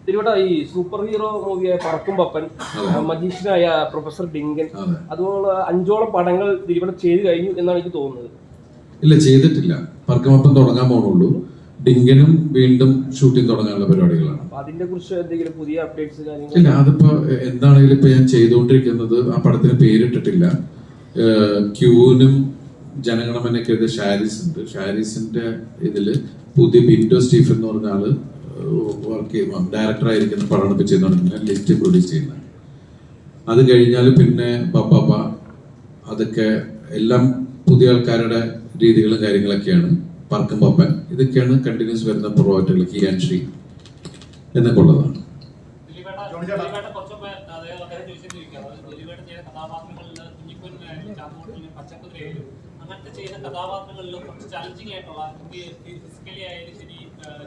തിരുവട്ട ഈ super hero മൂവിയായ പറക്കും Pappan, മജീഷ്യനായ professor Dinkan, അതുപോലെ 5ഓളം പടങ്ങൾ തിരുവട്ട ചെയ്തു കഴിഞ്ഞു എന്നാണ് എനിക്ക് തോന്നുന്നത്. ഇല്ല, ചെയ്തിട്ടില്ല. പറക്കും പപ്പൻ തുടങ്ങാൻ പോണുള്ളൂ. ഡിങ്കനും വീണ്ടും ഷൂട്ടിംഗ് തുടങ്ങാനുള്ള പരിപാടികളാണ്. അതിനെ കുറിച്ച് എന്തെങ്കിലും പുതിയ അപ്ഡേറ്റ്സ് കാര്യങ്ങൾ? ഇല്ല, അതിപ്പോ എന്താണെങ്കിലും ഇപ്പൊ ഞാൻ ചെയ്തുകൊണ്ടിരിക്കുന്നത്, ആ പടത്തിന് പേരിട്ടിട്ടില്ല. ക്യൂനും ജനഗണമനക്കെതിരെ ഷാരിസ് ഉണ്ട്. ഷാരിസിന്റെ ഇതില് പുതിയ ബിൻഡോ സ്റ്റീഫൻ എന്ന് പറഞ്ഞ ആള് വർക്ക് ചെയ്യുമ്പോൾ ഡയറക്ടറായിരിക്കുന്ന പടമാണ് ഇപ്പൊ ചെയ്തുകൊണ്ടിരിക്കുന്നത്, ലിസ്റ്റ് പ്രൊഡ്യൂസ് ചെയ്യുന്നത്. അത് കഴിഞ്ഞാൽ പിന്നെ പപ്പാപ്പ, അതൊക്കെ എല്ലാം പുതിയ ആൾക്കാരുടെ രീതികളും കാര്യങ്ങളൊക്കെയാണ്. പറക്കും പപ്പൻ, ഇതൊക്കെയാണ് കണ്ടിന്യൂസ് വരുന്ന പ്രോജക്റ്റുകൾ. കിയാൻ ശ്രീ എന്നൊക്കെ ഉള്ളതാണ്. അങ്ങനത്തെ ചെയ്യുന്ന കഥാപാത്രങ്ങളിലും കുറച്ച് ചാലഞ്ചിങ് ആയിട്ടുള്ള ഫിസിക്കലി ആയാലും ശരി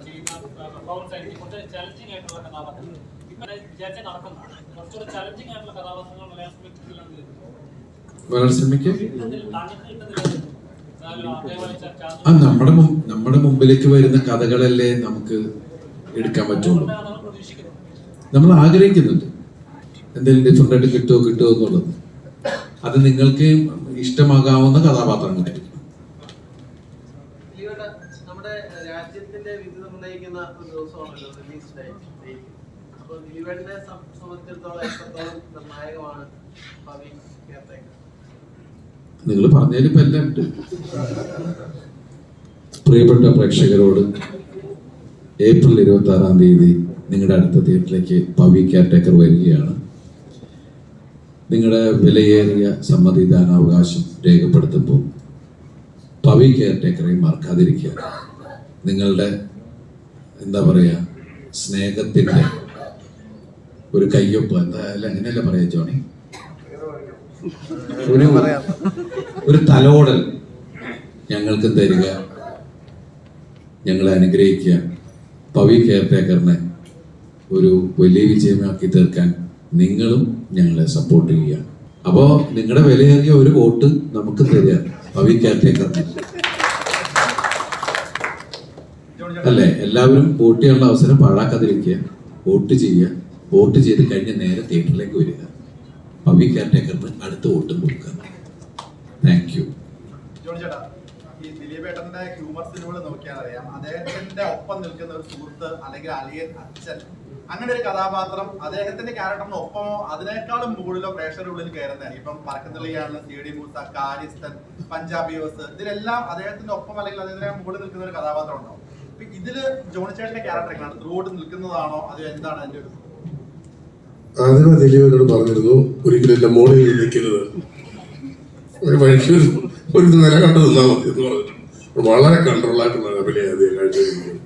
ചെയ്യുന്ന പെർഫോമൻസ് ആയിരിക്കും കുറച്ച് ചാലഞ്ചിങ് ആയിട്ടുള്ള കഥാപാത്രങ്ങൾ ഇപ്പൊ വിചാരിച്ചാൽ നടക്കുന്നതാണ്. കുറച്ചുകൂടെ ചാലഞ്ചിങ് ആയിട്ടുള്ള കഥാപാത്രങ്ങൾ മലയാള സിനിമയ്ക്ക് നമ്മുടെ മുമ്പിലേക്ക് വരുന്ന കഥകളല്ലേ നമുക്ക് എടുക്കാൻ പറ്റുള്ളൂ. നമ്മൾ ആഗ്രഹിക്കുന്നുണ്ട് എന്തെങ്കിലും ഡിഫറെന്റ് ആയിട്ട് കിട്ടുമോ എന്നുള്ളത്. അത് നിങ്ങൾക്ക് ഇഷ്ടമാകാവുന്ന കഥാപാത്രങ്ങളായിരിക്കും. നമ്മുടെ രാജ്യത്തിന്റെ വിധി നിർണ്ണയിക്കുന്ന ഒരു ദിവസമാണല്ലോ റിലീസ് ഡേ. അപ്പോൾ ദിലീപേട്ടനെ സംബന്ധിച്ചിടത്തോളം എത്രത്തോളം നിർണായകമാണ് ഭാവി കെയർടേക്കർ? നിങ്ങൾ പറഞ്ഞതിലിപ്പോ എല്ലാം ഉണ്ട്. പ്രിയപ്പെട്ട പ്രേക്ഷകരോട് ഏപ്രിൽ 26-ാം തീയതി നിങ്ങളുടെ അടുത്ത തിയേറ്ററിലേക്ക് പവി കെയർടേക്കർ വരികയാണ്. നിങ്ങളുടെ വിലയേറിയ സമ്മതിദാനാവകാശം രേഖപ്പെടുത്തുമ്പോൾ പവി കെയർടേക്കറെ മറക്കാതിരിക്കുക. നിങ്ങളുടെ എന്താ പറയുക, സ്നേഹത്തിൻ്റെ ഒരു കയ്യൊപ്പ്, അങ്ങനെയല്ല പറയാ ജോണി, ഒരു തലോടൽ ഞങ്ങൾക്ക് തരിക, ഞങ്ങളെ അനുഗ്രഹിക്കുക. പവി കെയർടേക്കറിനെ ഒരു വലിയ വിജയമാക്കി തീർക്കാൻ നിങ്ങളും ഞങ്ങളെ സപ്പോർട്ട് ചെയ്യുക. അപ്പോ നിങ്ങളുടെ വിലയേറിയ ഒരു വോട്ട് നമുക്ക് തരിക പവി കെയർടേക്കറിന്, അല്ലേ? എല്ലാവരും വോട്ട് ചെയ്യാനുള്ള അവസരം പാഴാക്കാതിരിക്കുക, വോട്ട് ചെയ്യുക. വോട്ട് ചെയ്ത് കഴിഞ്ഞ് നേരെ തിയേറ്ററിലേക്ക് വരിക. പവി കെയർടേക്കറിന് അടുത്ത വോട്ടും കൊടുക്കുക. Thank you. ഈ ദിലീപേട്ടന്റെ ഹ്യൂമർ സിനിമകൾ നോക്കിയാൽ അറിയാം, അദ്ദേഹത്തിന്റെ ഒപ്പം നിൽക്കുന്ന ഒരു സുഹൃത്ത് അല്ലെങ്കിൽ അലിയൻ അച്ഛൻ, അങ്ങനെ ഒരു കഥാപാത്രം അദ്ദേഹത്തിന്റെ ക്യാരക്ടറിന് ഒപ്പമോ അതിനേക്കാളും മുകളിലോ പ്രേക്ഷകരുടെ ഉള്ളിൽ കയറുന്നതാണ്. ഇപ്പം പറക്കുന്നിള്ളിയാണ്, CD മൂസ, കാര്യസ്ഥൻ, പഞ്ചാബി ഹൗസ്, ഇതിലെല്ലാം അദ്ദേഹത്തിന്റെ ഒപ്പം അല്ലെങ്കിൽ അദ്ദേഹത്തിന് മുകളിൽ നിൽക്കുന്ന ഒരു കഥാപാത്രം ഉണ്ടാവും. ഇതില് ജോണി ചേട്ടന്റെ ക്യാരക്ടർ എങ്ങനെയാണ്? ത്രൂട്ട് നിൽക്കുന്നതാണോ അത് എന്താണ് അതിന്റെ ഒരു? ആദ്യമേ ദിലീപനോട് പറഞ്ഞിരുന്നു, ഒരിക്കലും എന്റെ മോളിൽ നിൽക്കരുത്, ഒരു മനുഷ്യർ ഒരു നില കണ്ടു നിന്നാൽ മതി എന്ന് പറഞ്ഞിട്ട് വളരെ കൺട്രോളായിട്ടുള്ള അഭിനയം അദ്ദേഹം കാഴ്ചവെക്കുന്നത്.